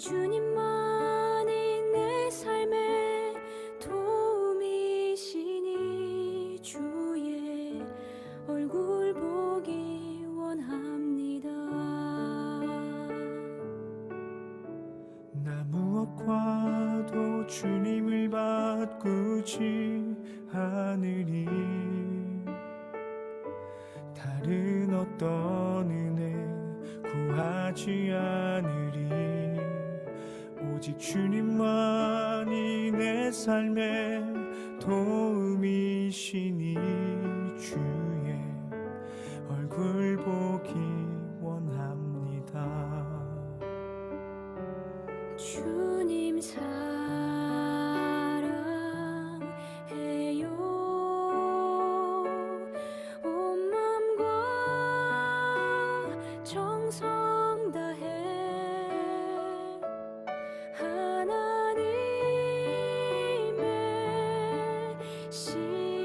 주님만이 내 삶의 도움이시니 주의 얼굴 보기 원합니다. 나 무엇과도 주님을 바꾸지 않으리. 다른 어떤 은혜 구하지 않으리. 오직 주님만이 내 삶의 도움이시니 주의 얼굴 보기 원합니다. 주님 사랑해요. 온 맘과 정성 다해 하나님의 신실한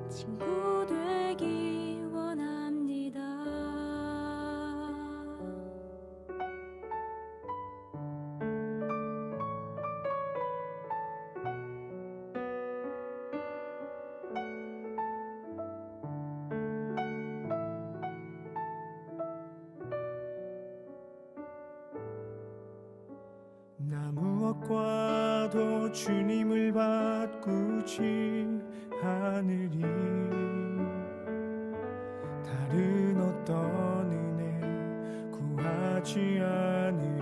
친구 되기 원합니다. 나 무엇과도 주님을 바꾸지 않으리. 다른 어떤 은혜 구하지 않으리.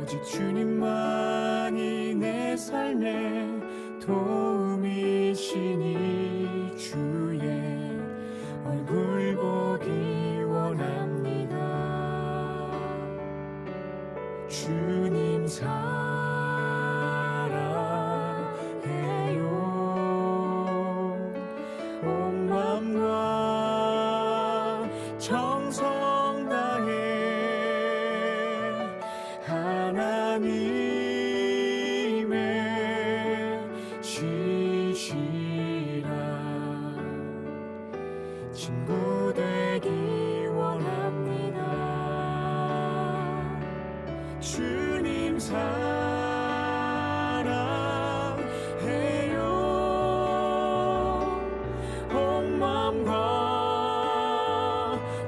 오직 주님만이 내 삶의 도움이시니 주의 얼굴 보기 원합니다. 주님 사랑해요. 온 맘과 정성 다해 하나님의 신실한 친구 되기 원합니다. 주님 사랑해요. 온 맘과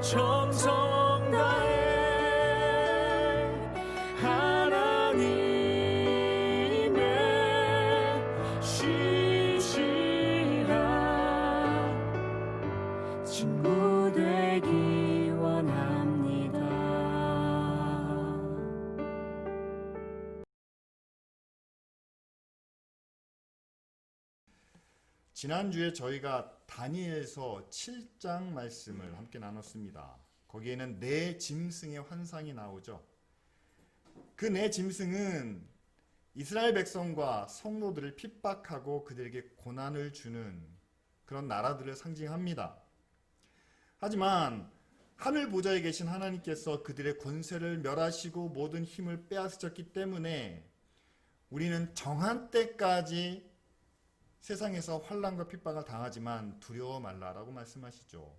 정성 다해 하나님의 신실한 친구 되기 원합니다. 지난주에 저희가 다니엘서 7장 말씀을 함께 나눴습니다. 거기에는 네 짐승의 환상이 나오죠. 그 네 짐승은 이스라엘 백성과 성도들을 핍박하고 그들에게 고난을 주는 그런 나라들을 상징합니다. 하지만 하늘 보좌에 계신 하나님께서 그들의 권세를 멸하시고 모든 힘을 빼앗으셨기 때문에 우리는 정한 때까지 세상에서 환난과 핍박을 당하지만 두려워 말라라고 말씀하시죠.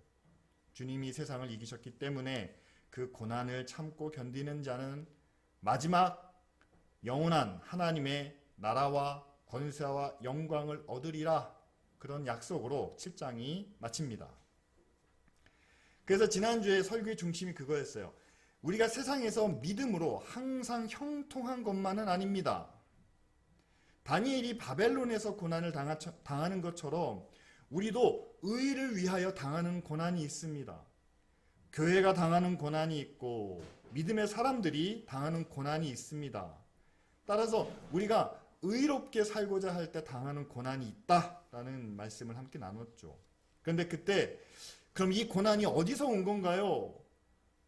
주님이 세상을 이기셨기 때문에 그 고난을 참고 견디는 자는 마지막 영원한 하나님의 나라와 권세와 영광을 얻으리라, 그런 약속으로 7장이 마칩니다. 그래서 지난주에 설교의 중심이 그거였어요. 우리가 세상에서 믿음으로 항상 형통한 것만은 아닙니다. 다니엘이 바벨론에서 고난을 당하는 것처럼 우리도 의를 위하여 당하는 고난이 있습니다. 교회가 당하는 고난이 있고 믿음의 사람들이 당하는 고난이 있습니다. 따라서 우리가 의롭게 살고자 할 때 당하는 고난이 있다라는 말씀을 함께 나눴죠. 그런데 그때 그럼 이 고난이 어디서 온 건가요?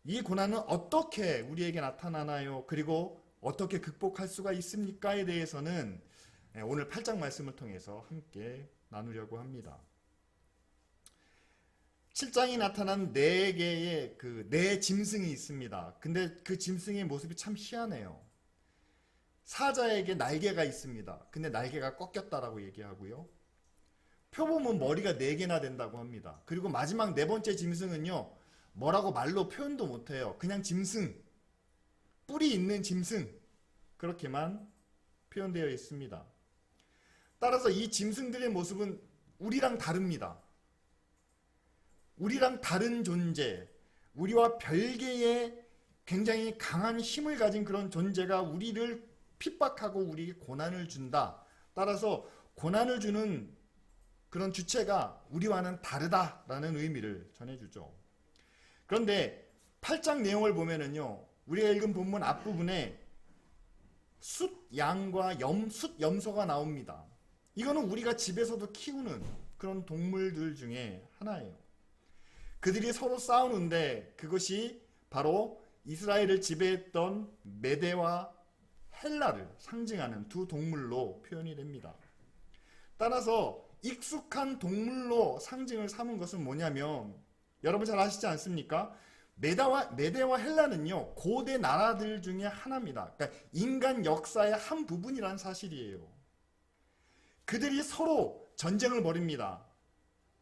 이 고난은 어떻게 우리에게 나타나나요? 그리고 어떻게 극복할 수가 있습니까에 대해서는 오늘 8장 말씀을 통해서 함께 나누려고 합니다. 7장이 나타난 4개의 네 짐승이 있습니다. 근데 그 짐승의 모습이 참 희한해요. 사자에게 날개가 있습니다. 근데 날개가 꺾였다라고 얘기하고요. 표범은 머리가 4개나 된다고 합니다. 그리고 마지막 4번째 짐승은요, 뭐라고 말로 표현도 못해요. 그냥 짐승, 뿔이 있는 짐승, 그렇게만 표현되어 있습니다. 따라서 이 짐승들의 모습은 우리랑 다릅니다. 우리랑 다른 존재, 우리와 별개의 굉장히 강한 힘을 가진 그런 존재가 우리를 핍박하고 우리에게 고난을 준다. 따라서 고난을 주는 그런 주체가 우리와는 다르다라는 의미를 전해주죠. 그런데 8장 내용을 보면은요, 우리가 읽은 본문 앞부분에 숫 양과 숫 염소가 나옵니다. 이거는 우리가 집에서도 키우는 그런 동물들 중에 하나예요. 그들이 서로 싸우는데 그것이 바로 이스라엘을 지배했던 메대와 헬라를 상징하는 두 동물로 표현이 됩니다. 따라서 익숙한 동물로 상징을 삼은 것은 뭐냐면, 여러분 잘 아시지 않습니까? 메대와 헬라는요, 고대 나라들 중에 하나입니다. 그러니까 인간 역사의 한 부분이라는 사실이에요. 그들이 서로 전쟁을 벌입니다.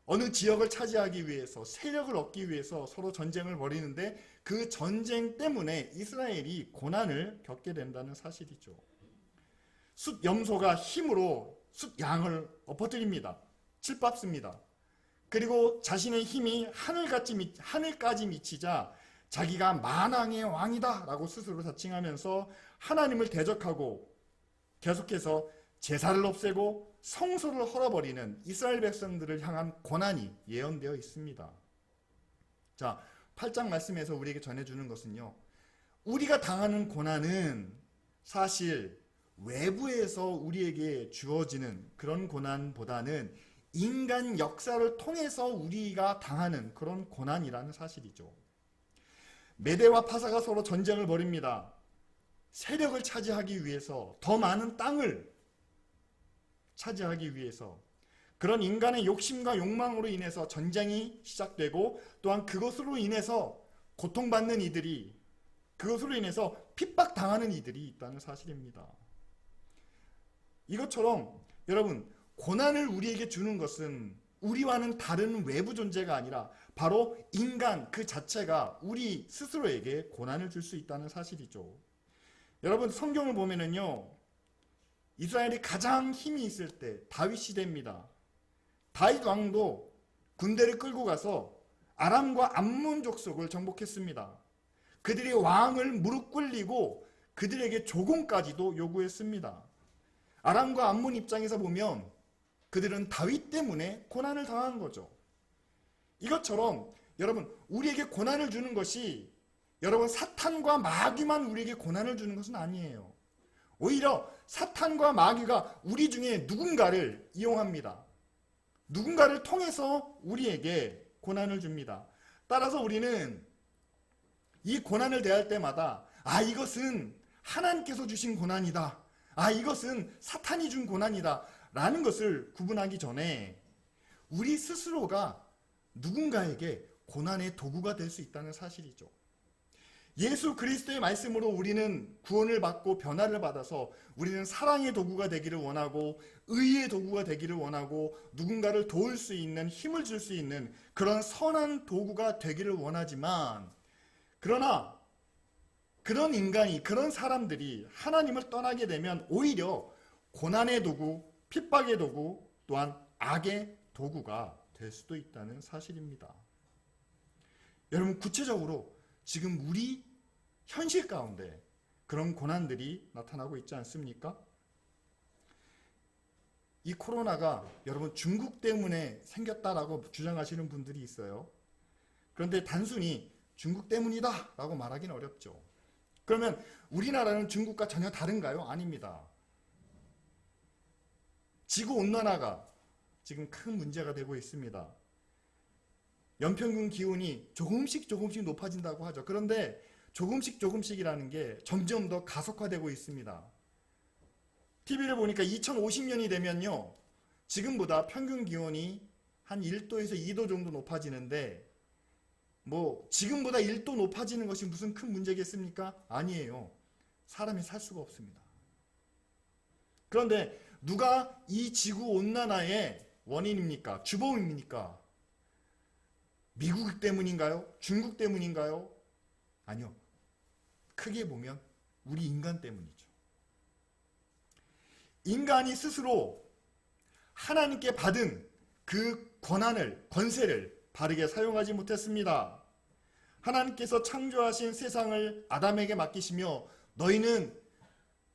어느 지역을 차지하기 위해서, 세력을 얻기 위해서 서로 전쟁을 벌이는데 그 전쟁 때문에 이스라엘이 고난을 겪게 된다는 사실이죠. 숫 염소가 힘으로 숫 양을 엎어뜨립니다. 칠밟습니다. 그리고 자신의 힘이 하늘까지 미치자 자기가 만왕의 왕이다 라고 스스로 자칭하면서 하나님을 대적하고 계속해서 제사를 없애고 성소를 헐어버리는 이스라엘 백성들을 향한 고난이 예언되어 있습니다. 자, 8장 말씀에서 우리에게 전해주는 것은요, 우리가 당하는 고난은 사실 외부에서 우리에게 주어지는 그런 고난보다는 인간 역사를 통해서 우리가 당하는 그런 고난이라는 사실이죠. 메대와 파사가 서로 전쟁을 벌입니다. 세력을 차지하기 위해서, 더 많은 땅을 차지하기 위해서, 그런 인간의 욕심과 욕망으로 인해서 전쟁이 시작되고, 또한 그것으로 인해서 고통받는 이들이, 그것으로 인해서 핍박당하는 이들이 있다는 사실입니다. 이것처럼 여러분, 고난을 우리에게 주는 것은 우리와는 다른 외부 존재가 아니라 바로 인간 그 자체가 우리 스스로에게 고난을 줄 수 있다는 사실이죠. 여러분, 성경을 보면은요, 이스라엘이 가장 힘이 있을 때 다윗 시대입니다. 다윗 왕도 군대를 끌고 가서 아람과 암몬 족속을 정복했습니다. 그들이 왕을 무릎 꿇리고 그들에게 조공까지도 요구했습니다. 아람과 암몬 입장에서 보면 그들은 다윗 때문에 고난을 당한 거죠. 이것처럼 여러분, 우리에게 고난을 주는 것이 여러분 사탄과 마귀만 우리에게 고난을 주는 것은 아니에요. 오히려 사탄과 마귀가 우리 중에 누군가를 이용합니다. 누군가를 통해서 우리에게 고난을 줍니다. 따라서 우리는 이 고난을 대할 때마다 이것은 하나님께서 주신 고난이다. 이것은 사탄이 준 고난이다. 라는 것을 구분하기 전에 우리 스스로가 누군가에게 고난의 도구가 될 수 있다는 사실이죠. 예수 그리스도의 말씀으로 우리는 구원을 받고 변화를 받아서 우리는 사랑의 도구가 되기를 원하고 의의 도구가 되기를 원하고 누군가를 도울 수 있는, 힘을 줄 수 있는 그런 선한 도구가 되기를 원하지만, 그러나 그런 인간이, 그런 사람들이 하나님을 떠나게 되면 오히려 고난의 도구, 핍박의 도구, 또한 악의 도구가 될 수도 있다는 사실입니다. 여러분, 구체적으로 지금 우리 현실 가운데 그런 고난들이 나타나고 있지 않습니까? 이 코로나가 여러분 중국 때문에 생겼다라고 주장하시는 분들이 있어요. 그런데 단순히 중국 때문이다 라고 말하기는 어렵죠. 그러면 우리나라는 중국과 전혀 다른가요? 아닙니다. 지구온난화가 지금 큰 문제가 되고 있습니다. 연평균 기온이 조금씩 높아진다고 하죠. 그런데 조금씩이라는 게 점점 더 가속화되고 있습니다. TV를 보니까 2050년이 되면요, 지금보다 평균 기온이 한 1도에서 2도 정도 높아지는데, 지금보다 1도 높아지는 것이 무슨 큰 문제겠습니까? 아니에요. 사람이 살 수가 없습니다. 그런데 누가 이 지구온난화의 원인입니까? 주범입니까? 미국 때문인가요? 중국 때문인가요? 아니요. 크게 보면 우리 인간 때문이죠. 인간이 스스로 하나님께 받은 그 권세를 바르게 사용하지 못했습니다. 하나님께서 창조하신 세상을 아담에게 맡기시며 너희는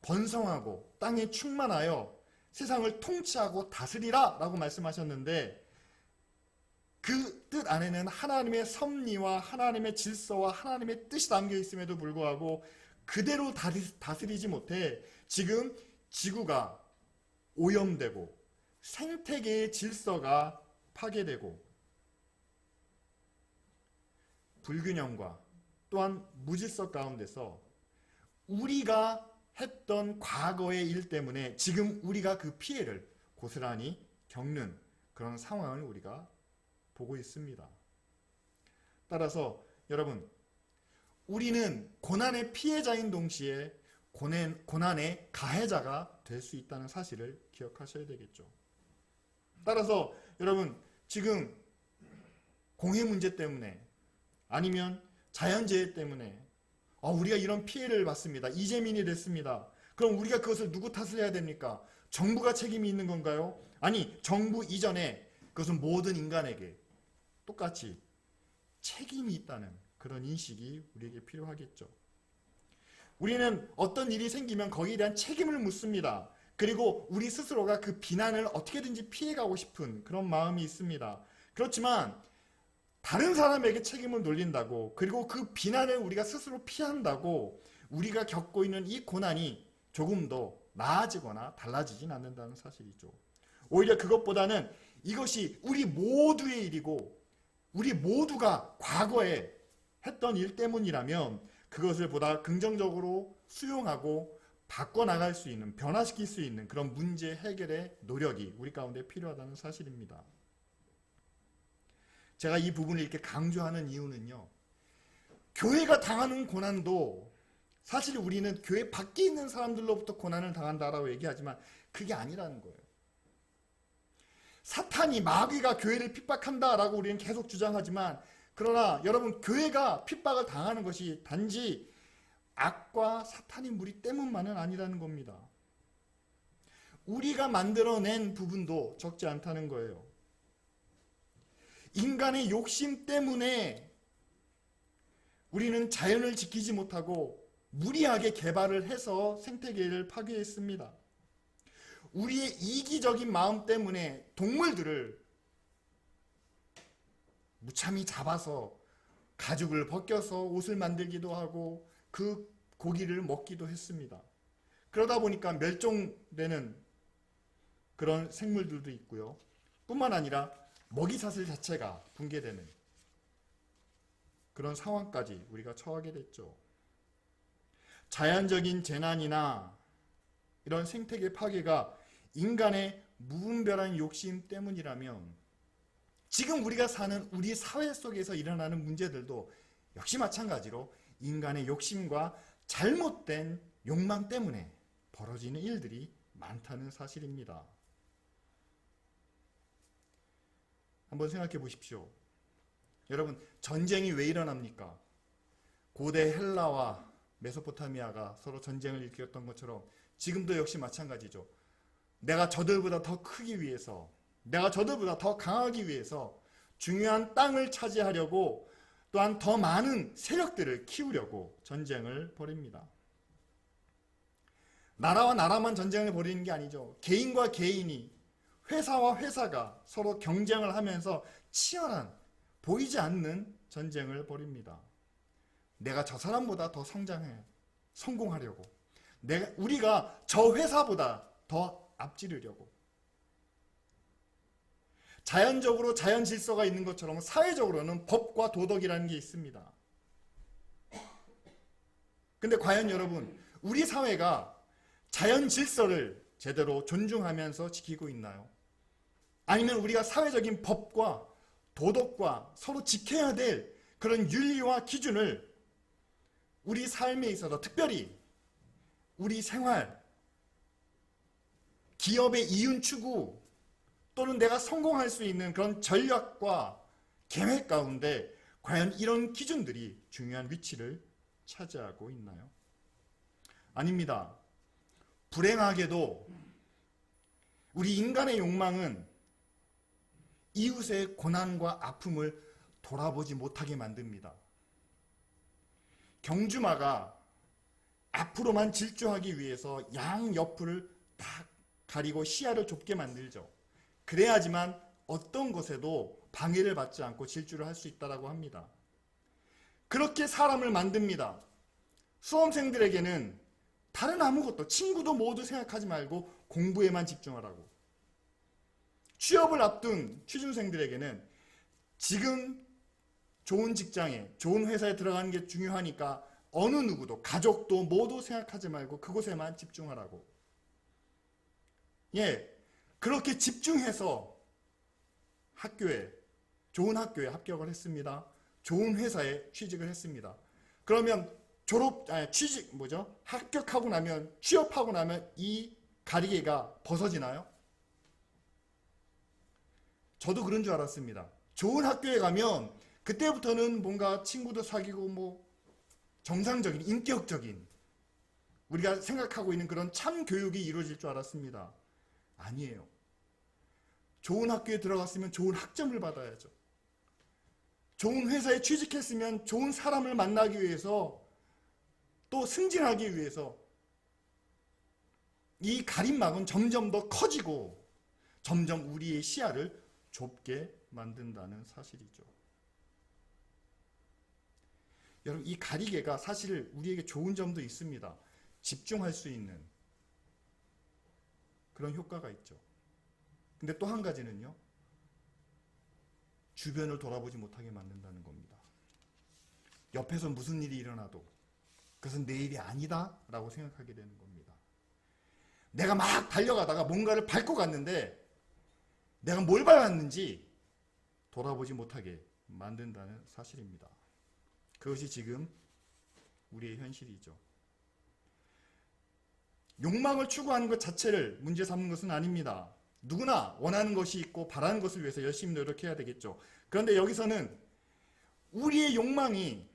번성하고 땅에 충만하여 세상을 통치하고 다스리라 라고 말씀하셨는데, 그 뜻 안에는 하나님의 섭리와 하나님의 질서와 하나님의 뜻이 담겨 있음에도 불구하고 그대로 다스리지 못해 지금 지구가 오염되고 생태계의 질서가 파괴되고 불균형과 또한 무질서 가운데서 우리가 했던 과거의 일 때문에 지금 우리가 그 피해를 고스란히 겪는 그런 상황을 우리가 보고 있습니다. 따라서 여러분, 우리는 고난의 피해자인 동시에 고난의 가해자가 될 수 있다는 사실을 기억하셔야 되겠죠. 따라서 여러분, 지금 공해 문제 때문에 아니면 자연재해 때문에 우리가 이런 피해를 받습니다. 이재민이 됐습니다. 그럼 우리가 그것을 누구 탓을 해야 됩니까? 정부가 책임이 있는 건가요? 아니, 정부 이전에 그것은 모든 인간에게 똑같이 책임이 있다는 그런 인식이 우리에게 필요하겠죠. 우리는 어떤 일이 생기면 거기에 대한 책임을 묻습니다. 그리고 우리 스스로가 그 비난을 어떻게든지 피해가고 싶은 그런 마음이 있습니다. 그렇지만 다른 사람에게 책임을 돌린다고, 그리고 그 비난을 우리가 스스로 피한다고 우리가 겪고 있는 이 고난이 조금 더 나아지거나 달라지진 않는다는 사실이죠. 오히려 그것보다는 이것이 우리 모두의 일이고 우리 모두가 과거에 했던 일 때문이라면 그것을 보다 긍정적으로 수용하고 바꿔나갈 수 있는, 변화시킬 수 있는 그런 문제 해결의 노력이 우리 가운데 필요하다는 사실입니다. 제가 이 부분을 이렇게 강조하는 이유는요, 교회가 당하는 고난도 사실 우리는 교회 밖에 있는 사람들로부터 고난을 당한다라고 얘기하지만 그게 아니라는 거예요. 사탄이, 마귀가 교회를 핍박한다라고 우리는 계속 주장하지만, 그러나 여러분, 교회가 핍박을 당하는 것이 단지 악과 사탄의 무리 때문만은 아니라는 겁니다. 우리가 만들어낸 부분도 적지 않다는 거예요. 인간의 욕심 때문에 우리는 자연을 지키지 못하고 무리하게 개발을 해서 생태계를 파괴했습니다. 우리의 이기적인 마음 때문에 동물들을 무참히 잡아서 가죽을 벗겨서 옷을 만들기도 하고 그 고기를 먹기도 했습니다. 그러다 보니까 멸종되는 그런 생물들도 있고요. 뿐만 아니라 먹이사슬 자체가 붕괴되는 그런 상황까지 우리가 처하게 됐죠. 자연적인 재난이나 이런 생태계 파괴가 인간의 무분별한 욕심 때문이라면 지금 우리가 사는 우리 사회 속에서 일어나는 문제들도 역시 마찬가지로 인간의 욕심과 잘못된 욕망 때문에 벌어지는 일들이 많다는 사실입니다. 한번 생각해 보십시오. 여러분, 전쟁이 왜 일어납니까? 고대 헬라와 메소포타미아가 서로 전쟁을 일으켰던 것처럼 지금도 역시 마찬가지죠. 내가 저들보다 더 크기 위해서, 내가 저들보다 더 강하기 위해서 중요한 땅을 차지하려고, 또한 더 많은 세력들을 키우려고 전쟁을 벌입니다. 나라와 나라만 전쟁을 벌이는 게 아니죠. 개인과 개인이, 회사와 회사가 서로 경쟁을 하면서 치열한, 보이지 않는 전쟁을 벌입니다. 내가 저 사람보다 더 성공하려고, 우리가 저 회사보다 더 앞지르려고. 자연적으로 자연 질서가 있는 것처럼 사회적으로는 법과 도덕이라는 게 있습니다. 근데 과연 여러분, 우리 사회가 자연 질서를 제대로 존중하면서 지키고 있나요? 아니면 우리가 사회적인 법과 도덕과 서로 지켜야 될 그런 윤리와 기준을 우리 삶에 있어서, 특별히 우리 생활, 기업의 이윤 추구, 또는 내가 성공할 수 있는 그런 전략과 계획 가운데 과연 이런 기준들이 중요한 위치를 차지하고 있나요? 아닙니다. 불행하게도 우리 인간의 욕망은 이웃의 고난과 아픔을 돌아보지 못하게 만듭니다. 경주마가 앞으로만 질주하기 위해서 양옆을 다 가리고 시야를 좁게 만들죠. 그래야지만 어떤 것에도 방해를 받지 않고 질주를 할 수 있다고 합니다. 그렇게 사람을 만듭니다. 수험생들에게는 다른 아무것도, 친구도 모두 생각하지 말고 공부에만 집중하라고. 취업을 앞둔 취준생들에게는 지금 좋은 직장에, 좋은 회사에 들어가는 게 중요하니까 어느 누구도, 가족도 모두 생각하지 말고 그곳에만 집중하라고. 그렇게 집중해서 좋은 학교에 합격을 했습니다. 좋은 회사에 취직을 했습니다. 그러면 합격하고 나면, 취업하고 나면 이 가리개가 벗어지나요? 저도 그런 줄 알았습니다. 좋은 학교에 가면 그때부터는 뭔가 친구도 사귀고 정상적인, 인격적인, 우리가 생각하고 있는 그런 참 교육이 이루어질 줄 알았습니다. 아니에요. 좋은 학교에 들어갔으면 좋은 학점을 받아야죠. 좋은 회사에 취직했으면 좋은 사람을 만나기 위해서, 또 승진하기 위해서 이 가림막은 점점 더 커지고 점점 우리의 시야를 좁게 만든다는 사실이죠. 여러분, 이 가리개가 사실 우리에게 좋은 점도 있습니다. 집중할 수 있는 그런 효과가 있죠. 근데 또 한 가지는요, 주변을 돌아보지 못하게 만든다는 겁니다. 옆에서 무슨 일이 일어나도 그것은 내 일이 아니다 라고 생각하게 되는 겁니다. 내가 막 달려가다가 뭔가를 밟고 갔는데 내가 뭘 밟았는지 돌아보지 못하게 만든다는 사실입니다. 그것이 지금 우리의 현실이죠. 욕망을 추구하는 것 자체를 문제 삼는 것은 아닙니다. 누구나 원하는 것이 있고 바라는 것을 위해서 열심히 노력해야 되겠죠. 그런데 여기서는 우리의 욕망이,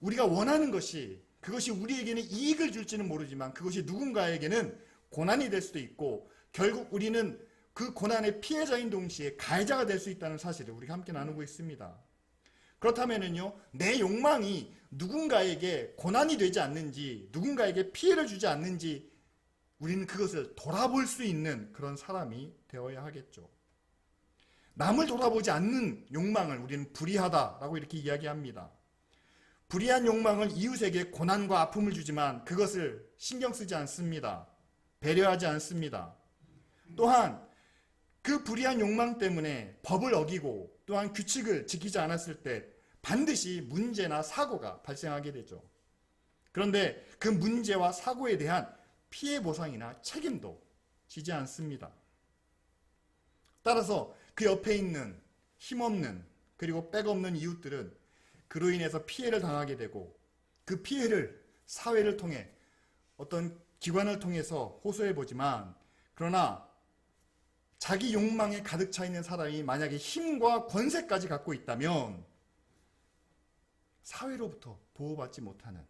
우리가 원하는 것이, 그것이 우리에게는 이익을 줄지는 모르지만 그것이 누군가에게는 고난이 될 수도 있고, 결국 우리는 그 고난의 피해자인 동시에 가해자가 될 수 있다는 사실을 우리가 함께 나누고 있습니다. 그렇다면요, 내 욕망이 누군가에게 고난이 되지 않는지, 누군가에게 피해를 주지 않는지 우리는 그것을 돌아볼 수 있는 그런 사람이 되어야 하겠죠. 남을 돌아보지 않는 욕망을 우리는 불의하다라고 이렇게 이야기합니다. 불의한 욕망은 이웃에게 고난과 아픔을 주지만 그것을 신경 쓰지 않습니다. 배려하지 않습니다. 또한 그 불의한 욕망 때문에 법을 어기고 또한 규칙을 지키지 않았을 때 반드시 문제나 사고가 발생하게 되죠. 그런데 그 문제와 사고에 대한 피해 보상이나 책임도 지지 않습니다. 따라서 그 옆에 있는 힘없는 그리고 백없는 이웃들은 그로 인해서 피해를 당하게 되고, 그 피해를 사회를 통해 어떤 기관을 통해서 호소해 보지만, 그러나 자기 욕망에 가득 차 있는 사람이 만약에 힘과 권세까지 갖고 있다면 사회로부터 보호받지 못하는,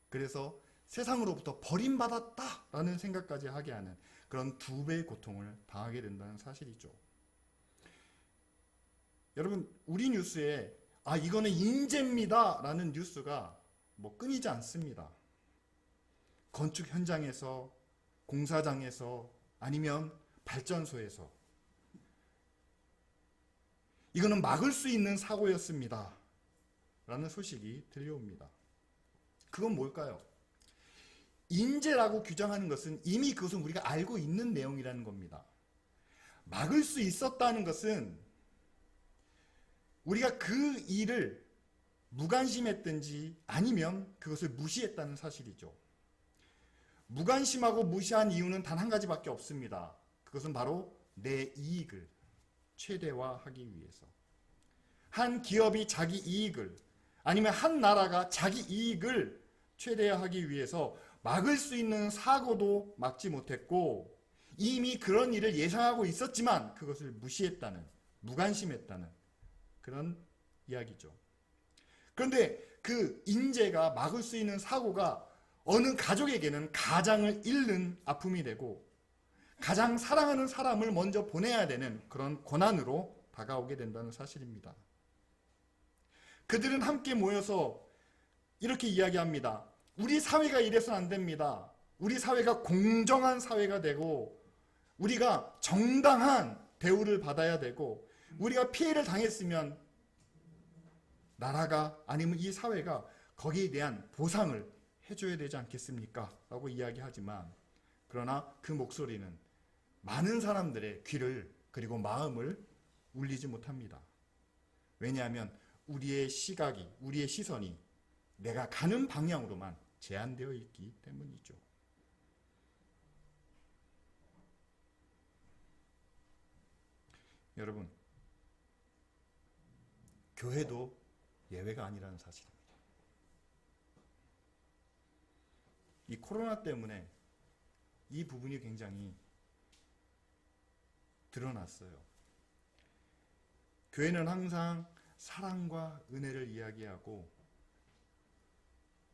그래서 세상으로부터 버림받았다라는 생각까지 하게 하는 그런 2배의 고통을 당하게 된다는 사실이죠. 여러분, 우리 뉴스에 이거는 인재입니다 라는 뉴스가 끊이지 않습니다. 건축 현장에서, 공사장에서, 아니면 발전소에서 이거는 막을 수 있는 사고였습니다 라는 소식이 들려옵니다. 그건 뭘까요? 인재라고 규정하는 것은 이미 그것은 우리가 알고 있는 내용이라는 겁니다. 막을 수 있었다는 것은 우리가 그 일을 무관심했든지 아니면 그것을 무시했다는 사실이죠. 무관심하고 무시한 이유는 단 한 가지밖에 없습니다. 그것은 바로 내 이익을 최대화하기 위해서. 한 기업이 자기 이익을, 아니면 한 나라가 자기 이익을 최대화하기 위해서 막을 수 있는 사고도 막지 못했고, 이미 그런 일을 예상하고 있었지만 그것을 무시했다는, 무관심했다는 그런 이야기죠. 그런데 그 인재가 막을 수 있는 사고가 어느 가족에게는 가장을 잃는 아픔이 되고 가장 사랑하는 사람을 먼저 보내야 되는 그런 고난으로 다가오게 된다는 사실입니다. 그들은 함께 모여서 이렇게 이야기합니다. 우리 사회가 이래서는 안 됩니다. 우리 사회가 공정한 사회가 되고 우리가 정당한 대우를 받아야 되고 우리가 피해를 당했으면 나라가 아니면 이 사회가 거기에 대한 보상을 해줘야 되지 않겠습니까? 라고 이야기하지만 그러나 그 목소리는 많은 사람들의 귀를 그리고 마음을 울리지 못합니다. 왜냐하면 우리의 시각이, 우리의 시선이 내가 가는 방향으로만 제한되어 있기 때문이죠. 여러분, 교회도 예외가 아니라는 사실입니다. 이 코로나 때문에 이 부분이 굉장히 드러났어요. 교회는 항상 사랑과 은혜를 이야기하고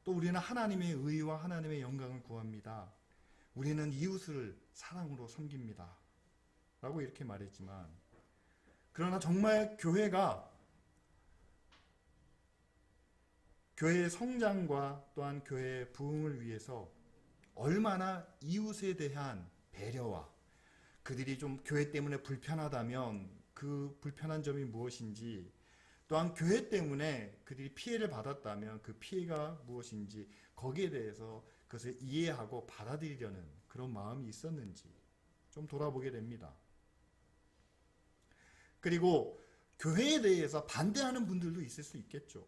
또 우리는 하나님의 의와 하나님의 영광을 구합니다. 우리는 이웃을 사랑으로 섬깁니다. 라고 이렇게 말했지만 그러나 정말 교회가 교회의 성장과 또한 교회의 부흥을 위해서 얼마나 이웃에 대한 배려와 그들이 좀 교회 때문에 불편하다면 그 불편한 점이 무엇인지 또한 교회 때문에 그들이 피해를 받았다면 그 피해가 무엇인지 거기에 대해서 그것을 이해하고 받아들이려는 그런 마음이 있었는지 좀 돌아보게 됩니다. 그리고 교회에 대해서 반대하는 분들도 있을 수 있겠죠.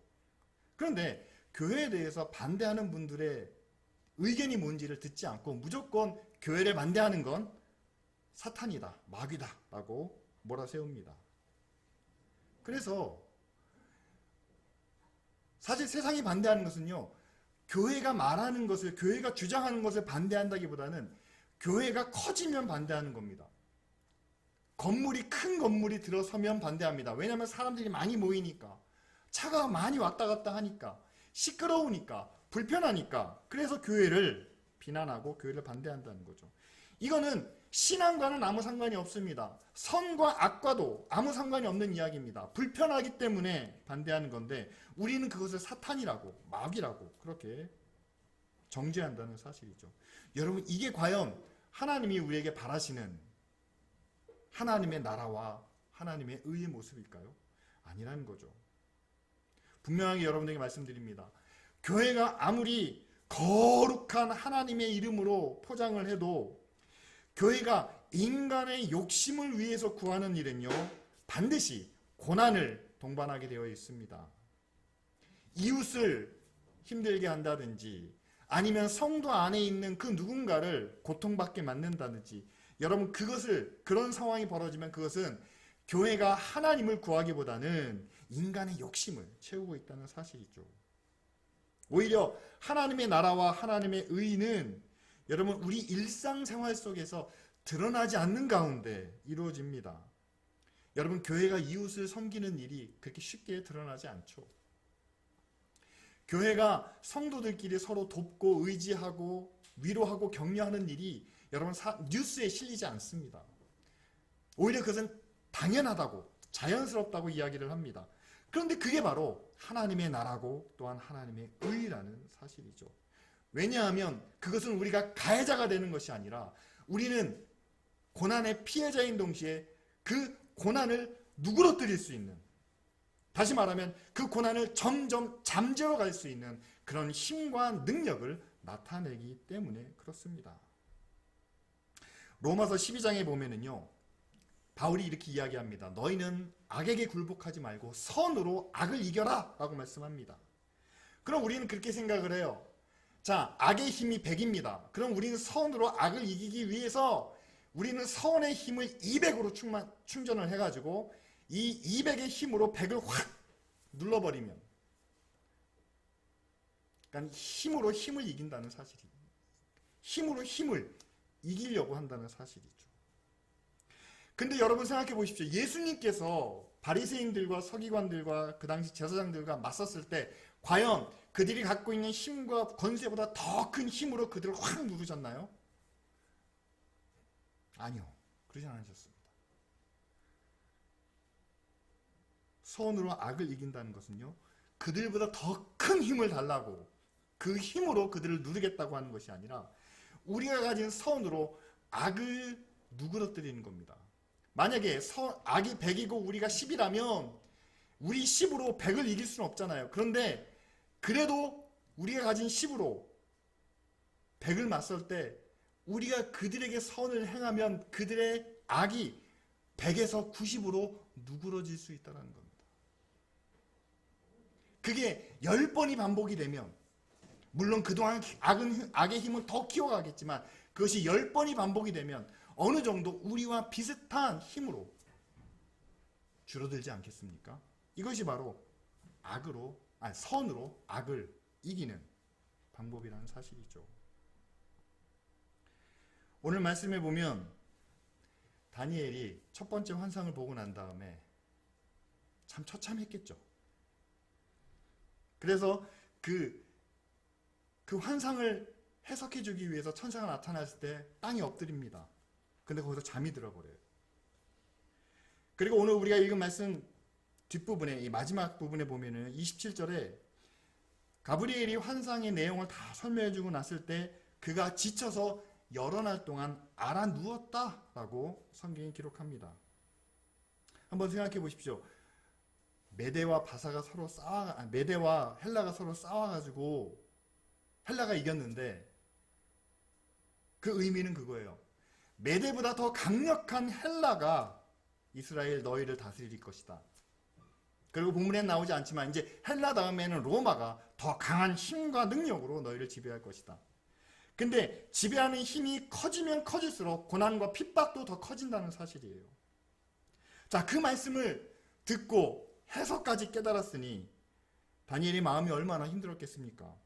그런데 교회에 대해서 반대하는 분들의 의견이 뭔지를 듣지 않고 무조건 교회를 반대하는 건 사탄이다, 마귀다 라고 몰아세웁니다. 그래서 사실 세상이 반대하는 것은요, 교회가 말하는 것을, 교회가 주장하는 것을 반대한다기보다는 교회가 커지면 반대하는 겁니다. 큰 건물이 들어서면 반대합니다. 왜냐하면 사람들이 많이 모이니까, 차가 많이 왔다 갔다 하니까, 시끄러우니까, 불편하니까, 그래서 교회를 비난하고 교회를 반대한다는 거죠. 이거는 신앙과는 아무 상관이 없습니다. 선과 악과도 아무 상관이 없는 이야기입니다. 불편하기 때문에 반대하는 건데 우리는 그것을 사탄이라고, 마귀라고 그렇게 정죄한다는 사실이죠. 여러분, 이게 과연 하나님이 우리에게 바라시는 하나님의 나라와 하나님의 의의 모습일까요? 아니라는 거죠. 분명하게 여러분에게 말씀드립니다. 교회가 아무리 거룩한 하나님의 이름으로 포장을 해도 교회가 인간의 욕심을 위해서 구하는 일은요, 반드시 고난을 동반하게 되어 있습니다. 이웃을 힘들게 한다든지 아니면 성도 안에 있는 그 누군가를 고통받게 만든다든지, 여러분 그런 상황이 벌어지면 그것은 교회가 하나님을 구하기보다는 인간의 욕심을 채우고 있다는 사실이죠. 오히려 하나님의 나라와 하나님의 의는 여러분 우리 일상생활 속에서 드러나지 않는 가운데 이루어집니다. 여러분, 교회가 이웃을 섬기는 일이 그렇게 쉽게 드러나지 않죠. 교회가 성도들끼리 서로 돕고 의지하고 위로하고 격려하는 일이 여러분 뉴스에 실리지 않습니다. 오히려 그것은 당연하다고, 자연스럽다고 이야기를 합니다. 그런데 그게 바로 하나님의 나라고 또한 하나님의 의라는 사실이죠. 왜냐하면 그것은 우리가 가해자가 되는 것이 아니라 우리는 고난의 피해자인 동시에 그 고난을 누그러뜨릴 수 있는, 다시 말하면 그 고난을 점점 잠재워 갈 수 있는 그런 힘과 능력을 나타내기 때문에 그렇습니다. 로마서 12장에 보면은요, 바울이 이렇게 이야기합니다. 너희는 악에게 굴복하지 말고 선으로 악을 이겨라 라고 말씀합니다. 그럼 우리는 그렇게 생각을 해요. 자, 악의 힘이 100입니다. 그럼 우리는 선으로 악을 이기기 위해서 우리는 선의 힘을 200으로 충전을 해가지고 이 200의 힘으로 100을 확 눌러버리면, 그러니까 힘으로 힘을 이긴다는 사실이에요. 힘으로 힘을 이기려고 한다는 사실이죠. 근데 여러분 생각해 보십시오. 예수님께서 바리새인들과 서기관들과 그 당시 제사장들과 맞섰을 때 과연 그들이 갖고 있는 힘과 권세보다 더 큰 힘으로 그들을 확 누르셨나요? 아니요. 그러지 않으셨습니다. 선으로 악을 이긴다는 것은요, 그들보다 더 큰 힘을 달라고 그 힘으로 그들을 누르겠다고 하는 것이 아니라 우리가 가진 선으로 악을 누그러뜨리는 겁니다. 만약에 악이 100이고 우리가 10이라면 우리 10으로 100을 이길 수는 없잖아요. 그런데 그래도 우리가 가진 10으로 100을 맞설 때 우리가 그들에게 선을 행하면 그들의 악이 100에서 90으로 누그러질 수 있다는 겁니다. 그게 10번이 반복이 되면 물론 그동안 악의 힘은 더 키워가겠지만 그것이 10번이 반복이 되면 어느 정도 우리와 비슷한 힘으로 줄어들지 않겠습니까? 이것이 바로 선으로 악을 이기는 방법이라는 사실이죠. 오늘 말씀해 보면 다니엘이 첫 번째 환상을 보고 난 다음에 참 처참했겠죠. 그래서 그 환상을 해석해 주기 위해서 천사가 나타났을 때 땅에 엎드립니다. 근데 거기서 잠이 들어버려요. 그리고 오늘 우리가 읽은 말씀 뒷부분에, 이 마지막 부분에 보면은 27절에 가브리엘이 환상의 내용을 다 설명해 주고 났을 때 그가 지쳐서 여러 날 동안 알아 누웠다라고 성경이 기록합니다. 한번 생각해 보십시오. 메대와 헬라가 서로 싸워가지고 헬라가 이겼는데 그 의미는 그거예요. 메대보다 더 강력한 헬라가 이스라엘 너희를 다스릴 것이다. 그리고 본문에 나오지 않지만 이제 헬라 다음에는 로마가 더 강한 힘과 능력으로 너희를 지배할 것이다. 근데 지배하는 힘이 커지면 커질수록 고난과 핍박도 더 커진다는 사실이에요. 자, 그 말씀을 듣고 해석까지 깨달았으니 다니엘의 마음이 얼마나 힘들었겠습니까?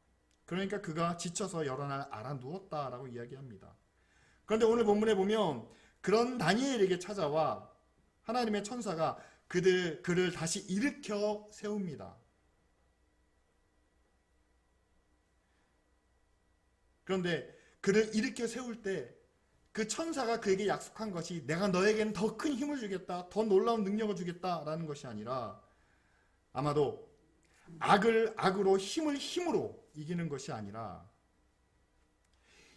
그러니까 그가 지쳐서 여러 날 알아 누웠다라고 이야기합니다. 그런데 오늘 본문에 보면 그런 다니엘에게 찾아와 하나님의 천사가 그를 다시 일으켜 세웁니다. 그런데 그를 일으켜 세울 때 그 천사가 그에게 약속한 것이 내가 너에게는 더 큰 힘을 주겠다, 더 놀라운 능력을 주겠다라는 것이 아니라 아마도 악을 악으로 힘을 힘으로 이기는 것이 아니라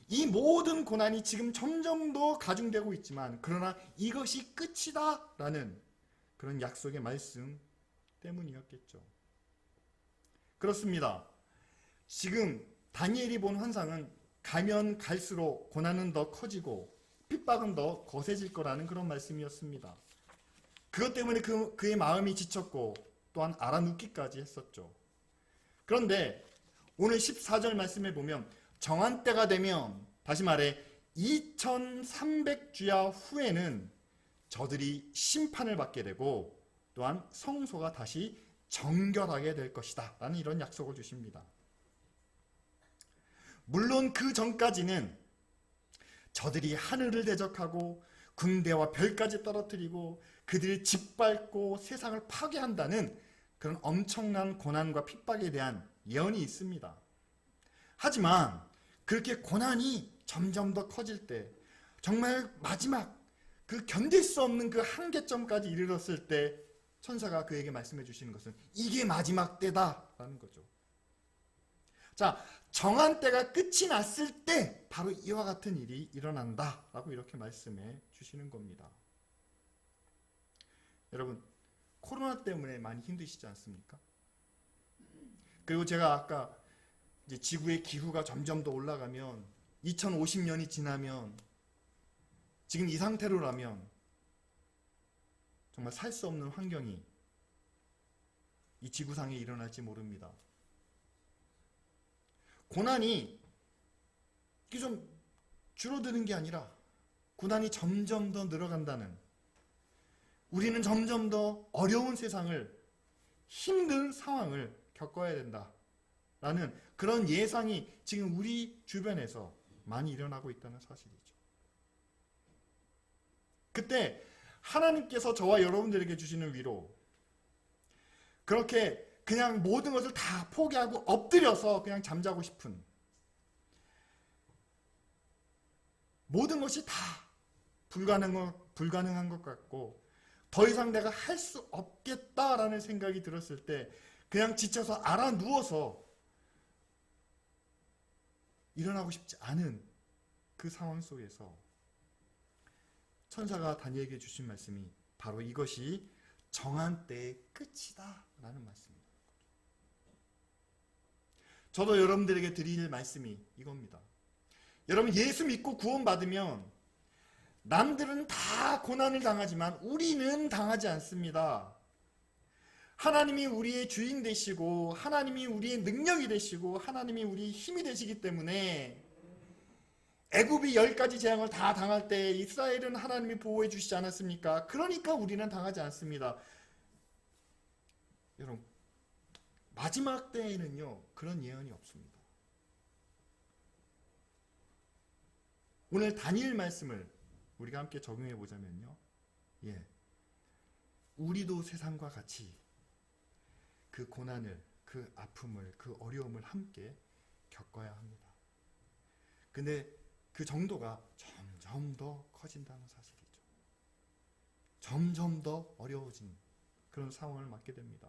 이 모든 고난이 지금 점점 더 가중되고 있지만 그러나 이것이 끝이다 라는 그런 약속의 말씀 때문이었겠죠. 그렇습니다. 지금 다니엘이 본 환상은 가면 갈수록 고난은 더 커지고 핍박은 더 거세질 거라는 그런 말씀이었습니다. 그것 때문에 그의 마음이 지쳤고 또한 알아눕기까지 했었죠. 그런데 오늘 14절 말씀에 보면 정한 때가 되면, 다시 말해 2300주야 후에는 저들이 심판을 받게 되고 또한 성소가 다시 정결하게 될 것이다 라는 이런 약속을 주십니다. 물론 그 전까지는 저들이 하늘을 대적하고 군대와 별까지 떨어뜨리고 그들이 짓밟고 세상을 파괴한다는 그런 엄청난 고난과 핍박에 대한 예언이 있습니다. 하지만 그렇게 고난이 점점 더 커질 때, 정말 마지막 그 견딜 수 없는 그 한계점까지 이르렀을 때 천사가 그에게 말씀해 주시는 것은 이게 마지막 때다라는 거죠. 자, 정한 때가 끝이 났을 때 바로 이와 같은 일이 일어난다라고 이렇게 말씀해 주시는 겁니다. 여러분, 코로나 때문에 많이 힘드시지 않습니까? 그리고 제가 아까 이제 지구의 기후가 점점 더 올라가면 2050년이 지나면 지금 이 상태로라면 정말 살 수 없는 환경이 이 지구상에 일어날지 모릅니다. 고난이 이게 좀 줄어드는 게 아니라 고난이 점점 더 늘어간다는, 우리는 점점 더 어려운 세상을, 힘든 상황을 겪어야 된다라는 그런 예상이 지금 우리 주변에서 많이 일어나고 있다는 사실이죠. 그때 하나님께서 저와 여러분들에게 주시는 위로, 그렇게 그냥 모든 것을 다 포기하고 엎드려서 그냥 잠자고 싶은, 모든 것이 다 불가능한 것 같고 더 이상 내가 할 수 없겠다라는 생각이 들었을 때 그냥 지쳐서 알아 누워서 일어나고 싶지 않은 그 상황 속에서 천사가 다니엘에게 주신 말씀이 바로 이것이 정한 때의 끝이다 라는 말씀입니다. 저도 여러분들에게 드릴 말씀이 이겁니다. 여러분, 예수 믿고 구원받으면 남들은 다 고난을 당하지만 우리는 당하지 않습니다. 하나님이 우리의 주인 되시고 하나님이 우리의 능력이 되시고 하나님이 우리의 힘이 되시기 때문에 애굽이 10가지 재앙을 다 당할 때 이스라엘은 하나님이 보호해 주시지 않았습니까? 그러니까 우리는 당하지 않습니다. 여러분, 마지막 때에는요 그런 예언이 없습니다. 오늘 다니엘 말씀을 우리가 함께 적용해 보자면요, 우리도 세상과 같이 그 고난을, 그 아픔을, 그 어려움을 함께 겪어야 합니다. 근데 그 정도가 점점 더 커진다는 사실이죠. 점점 더 어려워진 그런 상황을 맞게 됩니다.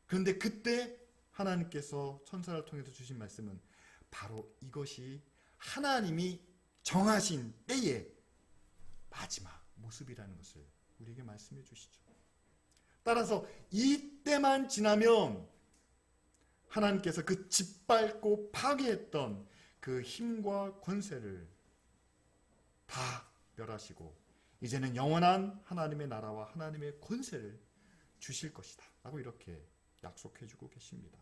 그런데 그때 하나님께서 천사를 통해서 주신 말씀은 바로 이것이 하나님이 정하신 때의 마지막 모습이라는 것을 우리에게 말씀해 주시죠. 따라서 이때만 지나면 하나님께서 그 짓밟고 파괴했던 그 힘과 권세를 다 멸하시고 이제는 영원한 하나님의 나라와 하나님의 권세를 주실 것이다 라고 이렇게 약속해 주고 계십니다.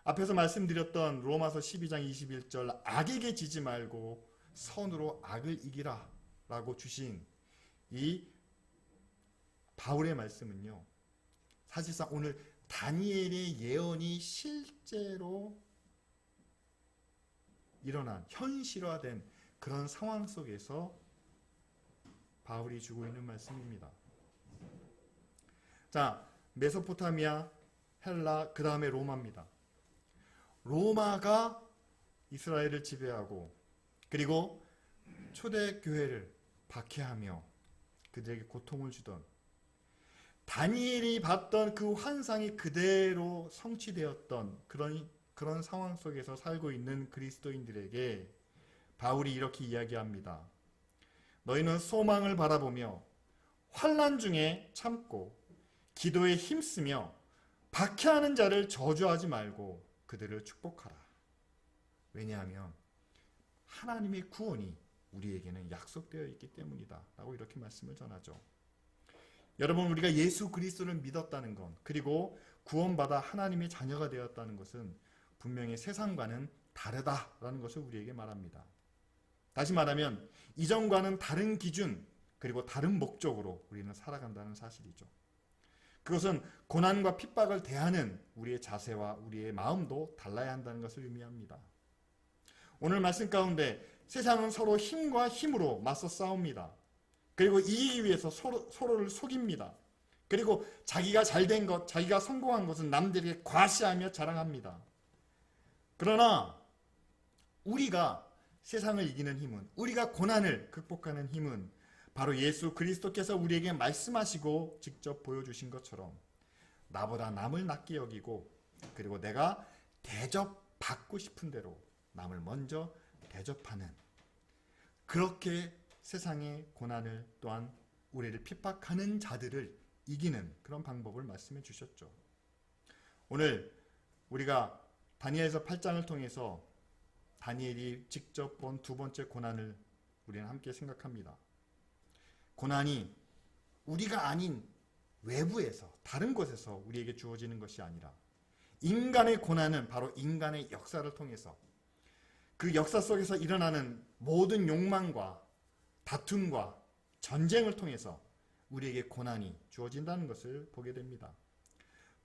앞에서 말씀드렸던 로마서 12장 21절 악에게 지지 말고 선으로 악을 이기라 라고 주신 이 바울의 말씀은요, 사실상 오늘 다니엘의 예언이 실제로 일어난 현실화된 그런 상황 속에서 바울이 주고 있는 말씀입니다. 자, 메소포타미아, 헬라, 그 다음에 로마입니다. 로마가 이스라엘을 지배하고 그리고 초대교회를 박해하며 그들에게 고통을 주던, 다니엘이 봤던 그 환상이 그대로 성취되었던 그런 상황 속에서 살고 있는 그리스도인들에게 바울이 이렇게 이야기합니다. 너희는 소망을 바라보며 환난 중에 참고 기도에 힘쓰며 박해하는 자를 저주하지 말고 그들을 축복하라. 왜냐하면 하나님의 구원이 우리에게는 약속되어 있기 때문이다 라고 이렇게 말씀을 전하죠. 여러분, 우리가 예수 그리스도를 믿었다는 것, 그리고 구원받아 하나님의 자녀가 되었다는 것은 분명히 세상과는 다르다라는 것을 우리에게 말합니다. 다시 말하면 이전과는 다른 기준 그리고 다른 목적으로 우리는 살아간다는 사실이죠. 그것은 고난과 핍박을 대하는 우리의 자세와 우리의 마음도 달라야 한다는 것을 의미합니다. 오늘 말씀 가운데 세상은 서로 힘과 힘으로 맞서 싸웁니다. 그리고 이기기 위해서 서로를 속입니다. 그리고 자기가 잘된 것, 자기가 성공한 것은 남들에게 과시하며 자랑합니다. 그러나 우리가 세상을 이기는 힘은, 우리가 고난을 극복하는 힘은 바로 예수 그리스도께서 우리에게 말씀하시고 직접 보여주신 것처럼 나보다 남을 낮게 여기고 그리고 내가 대접받고 싶은 대로 남을 먼저 대접하는, 그렇게 세상의 고난을 또한 우리를 핍박하는 자들을 이기는 그런 방법을 말씀해 주셨죠. 오늘 우리가 다니엘서 8장을 통해서 다니엘이 직접 본 두 번째 고난을 우리는 함께 생각합니다. 고난이 우리가 아닌 외부에서, 다른 곳에서 우리에게 주어지는 것이 아니라 인간의 고난은 바로 인간의 역사를 통해서, 그 역사 속에서 일어나는 모든 욕망과 다툼과 전쟁을 통해서 우리에게 고난이 주어진다는 것을 보게 됩니다.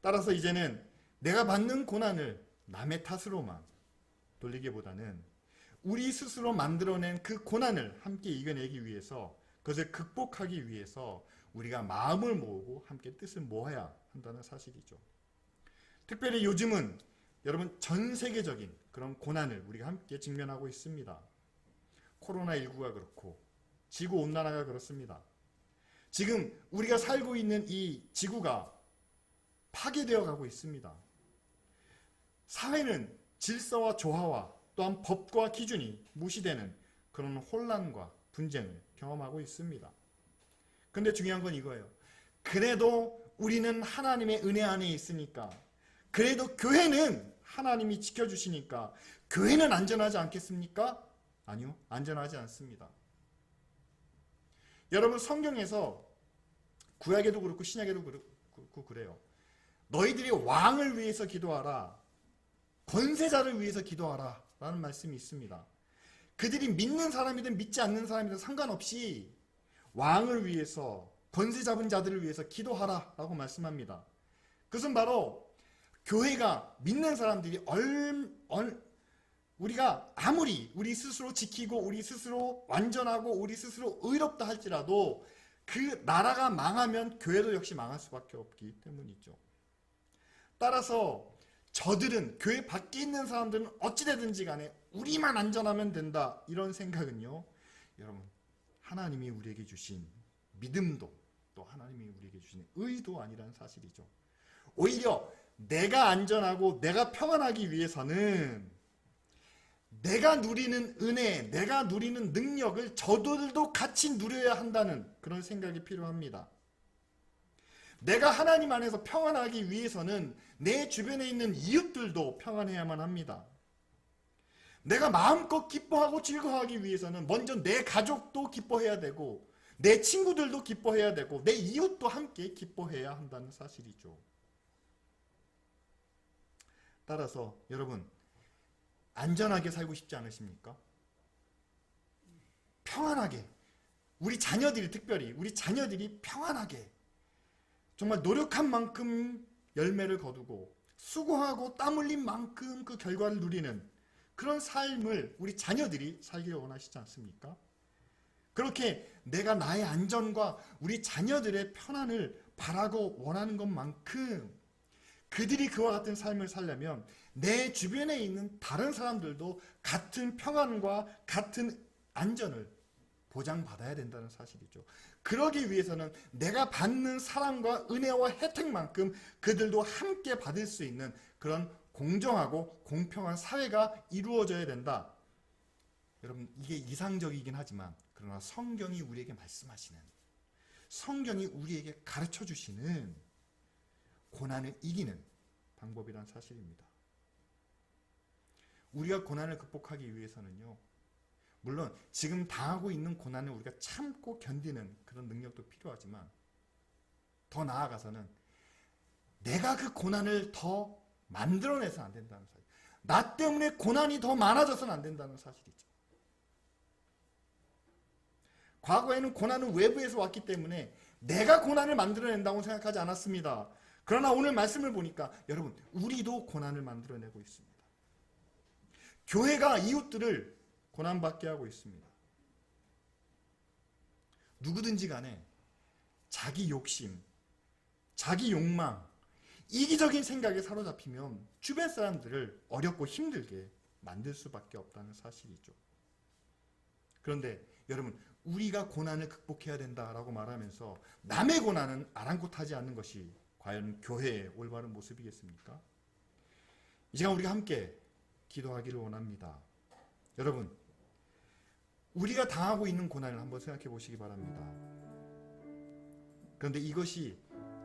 따라서 이제는 내가 받는 고난을 남의 탓으로만 돌리기보다는 우리 스스로 만들어낸 그 고난을 함께 이겨내기 위해서 그것을 극복하기 위해서 우리가 마음을 모으고 함께 뜻을 모아야 한다는 사실이죠. 특별히 요즘은 여러분 전 세계적인 그런 고난을 우리가 함께 직면하고 있습니다. 코로나19가 그렇고 지구온난화가 그렇습니다. 지금 우리가 살고 있는 이 지구가 파괴되어 가고 있습니다. 사회는 질서와 조화와 또한 법과 기준이 무시되는 그런 혼란과 분쟁을 경험하고 있습니다. 근데 중요한 건 이거예요. 그래도 우리는 하나님의 은혜 안에 있으니까, 그래도 교회는 하나님이 지켜주시니까 교회는 안전하지 않겠습니까? 아니요, 안전하지 않습니다. 여러분 성경에서 구약에도 그렇고 신약에도 그렇고 그래요. 너희들이 왕을 위해서 기도하라, 권세자를 위해서 기도하라 라는 말씀이 있습니다. 그들이 믿는 사람이든 믿지 않는 사람이든 상관없이 왕을 위해서, 권세 잡은 자들을 위해서 기도하라 라고 말씀합니다. 그것은 바로 교회가 믿는 사람들이 우리가 아무리 우리 스스로 지키고 우리 스스로 완전하고 우리 스스로 의롭다 할지라도 그 나라가 망하면 교회도 역시 망할 수밖에 없기 때문이죠. 따라서 저들은, 교회 밖에 있는 사람들은 어찌되든지 간에 우리만 안전하면 된다, 이런 생각은요, 여러분 하나님이 우리에게 주신 믿음도 또 하나님이 우리에게 주신 의도 아니라는 사실이죠. 오히려 내가 안전하고 내가 평안하기 위해서는 내가 누리는 은혜, 내가 누리는 능력을 저들도 같이 누려야 한다는 그런 생각이 필요합니다. 내가 하나님 안에서 평안하기 위해서는 내 주변에 있는 이웃들도 평안해야만 합니다. 내가 마음껏 기뻐하고 즐거워하기 위해서는 먼저 내 가족도 기뻐해야 되고, 내 친구들도 기뻐해야 되고, 내 이웃도 함께 기뻐해야 한다는 사실이죠. 따라서 여러분, 안전하게 살고 싶지 않으십니까? 평안하게, 우리 자녀들이, 특별히 우리 자녀들이 평안하게, 정말 노력한 만큼 열매를 거두고 수고하고 땀 흘린 만큼 그 결과를 누리는 그런 삶을 우리 자녀들이 살기를 원하시지 않습니까? 그렇게 내가 나의 안전과 우리 자녀들의 편안을 바라고 원하는 것만큼 그들이 그와 같은 삶을 살려면 내 주변에 있는 다른 사람들도 같은 평안과 같은 안전을 보장받아야 된다는 사실이죠. 그러기 위해서는 내가 받는 사랑과 은혜와 혜택만큼 그들도 함께 받을 수 있는 그런 공정하고 공평한 사회가 이루어져야 된다. 여러분, 이게 이상적이긴 하지만 그러나 성경이 우리에게 말씀하시는, 성경이 우리에게 가르쳐 주시는 고난을 이기는 방법이란 사실입니다. 우리가 고난을 극복하기 위해서는요, 물론 지금 당하고 있는 고난을 우리가 참고 견디는 그런 능력도 필요하지만, 더 나아가서는 내가 그 고난을 더 만들어내서는 안 된다는 사실, 나 때문에 고난이 더 많아져서는 안 된다는 사실이죠. 과거에는 고난은 외부에서 왔기 때문에 내가 고난을 만들어낸다고 생각하지 않았습니다. 그러나 오늘 말씀을 보니까 여러분, 우리도 고난을 만들어내고 있습니다. 교회가 이웃들을 고난받게 하고 있습니다. 누구든지 간에 자기 욕심, 자기 욕망, 이기적인 생각에 사로잡히면 주변 사람들을 어렵고 힘들게 만들 수밖에 없다는 사실이죠. 그런데 여러분, 우리가 고난을 극복해야 된다라고 말하면서 남의 고난은 아랑곳하지 않는 것이 과연 교회의 올바른 모습이겠습니까? 이 시간 우리가 함께 기도하기를 원합니다. 여러분, 우리가 당하고 있는 고난을 한번 생각해 보시기 바랍니다. 그런데 이것이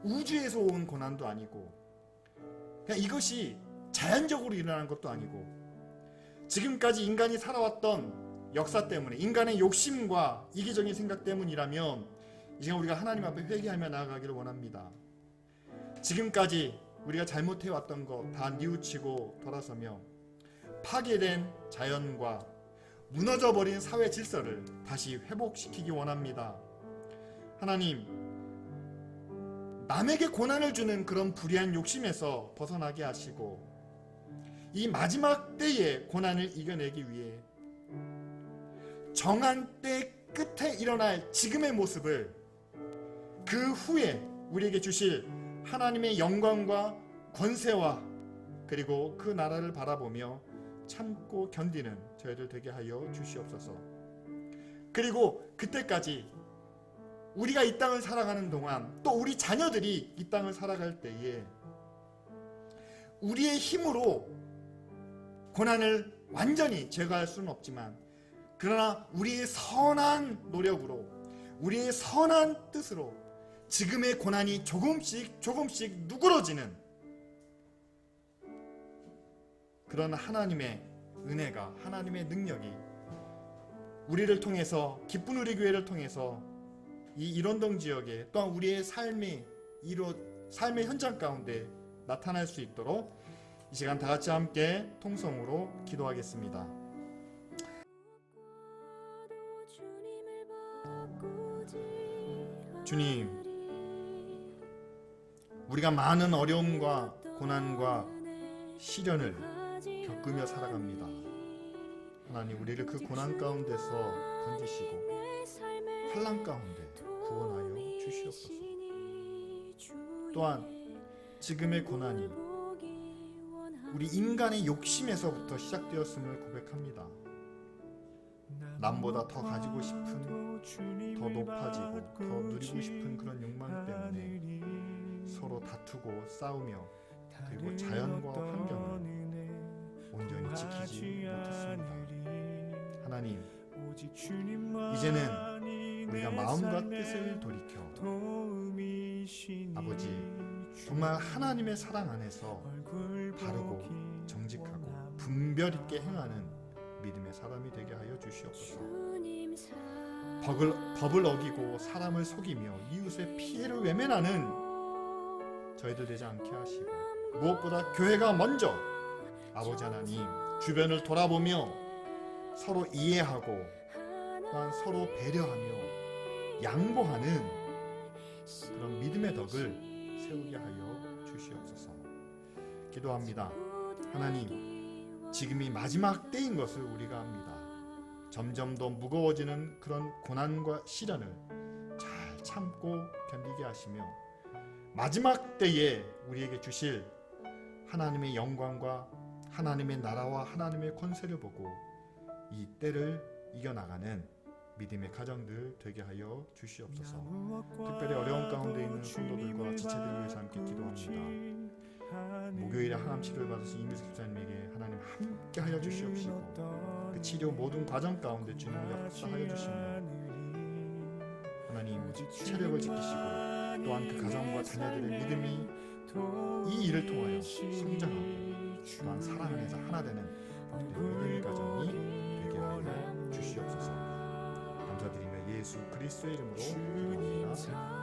우주에서 온 고난도 아니고, 그냥 이것이 자연적으로 일어난 것도 아니고, 지금까지 인간이 살아왔던 역사 때문에, 인간의 욕심과 이기적인 생각 때문이라면 이 시간 우리가 하나님 앞에 회개하며 나아가기를 원합니다. 지금까지 우리가 잘못해왔던 것 다 뉘우치고 돌아서며 파괴된 자연과 무너져버린 사회 질서를 다시 회복시키기 원합니다. 하나님, 남에게 고난을 주는 그런 불의한 욕심에서 벗어나게 하시고, 이 마지막 때의 고난을 이겨내기 위해 정한 때 끝에 일어날 지금의 모습을 그 후에 우리에게 주실 하나님의 영광과 권세와 그리고 그 나라를 바라보며 참고 견디는 저희들 되게 하여 주시옵소서. 그리고 그때까지 우리가 이 땅을 살아가는 동안 또 우리 자녀들이 이 땅을 살아갈 때에 우리의 힘으로 고난을 완전히 제거할 수는 없지만 그러나 우리의 선한 노력으로 우리의 선한 뜻으로 지금의 고난이 조금씩 누그러지는 그런 하나님의 은혜가 하나님의 능력이 우리를 통해서 기쁜 우리 교회를 통해서 이 일원동 지역에 또한 우리의 삶의 현장 가운데 나타날 수 있도록 이 시간 다 같이 함께 통성으로 기도하겠습니다. 주님, 우리가 많은 어려움과 고난과 시련을 겪으며 살아갑니다. 하나님, 우리를 그 고난 가운데서 건지시고 환난 가운데 구원하여 주시옵소서. 또한 지금의 고난이 우리 인간의 욕심에서부터 시작되었음을 고백합니다. 남보다 더 가지고 싶은, 더 높아지고 더 누리고 싶은 그런 욕망 때문에 서로 다투고 싸우며 그리고 자연과 환경을 온전히 지키지 못했습니다. 하나님, 이제는 우리가 마음과 뜻을 돌이켜 아버지 정말 하나님의 사랑 안에서 바르고 정직하고 분별 있게 행하는 믿음의 사람이 되게 하여 주시옵소서. 법을 어기고 사람을 속이며 이웃의 피해를 외면하는 저희들 되지 않게 하시고 무엇보다 교회가 먼저 아버지 하나님 주변을 돌아보며 서로 이해하고 또한 서로 배려하며 양보하는 그런 믿음의 덕을 세우게 하여 주시옵소서. 기도합니다. 하나님, 지금이 마지막 때인 것을 우리가 압니다. 점점 더 무거워지는 그런 고난과 시련을 잘 참고 견디게 하시며 마지막 때에 우리에게 주실 하나님의 영광과 하나님의 나라와 하나님의 권세를 보고 이 때를 이겨나가는 믿음의 가정들 되게 하여 주시옵소서. 특별히 어려운 가운데 있는 성도들과 지체들을 위해서 함께 기도합니다. 목요일에 항암 치료를 받으신 이미숙 집사님에게 하나님 함께 하여 주시옵시고 그 치료 모든 과정 가운데 주님이 역사하여 주시며 하나님 체력을 지키시고 또한 그 가정과 자녀들의 믿음이 이 일을 통하여 성장하고 또한 사랑 안에서 하나 되는 믿음의 가정이 되게 하여 주시옵소서. 감사드리며 예수 그리스도의 이름으로 기도합니다.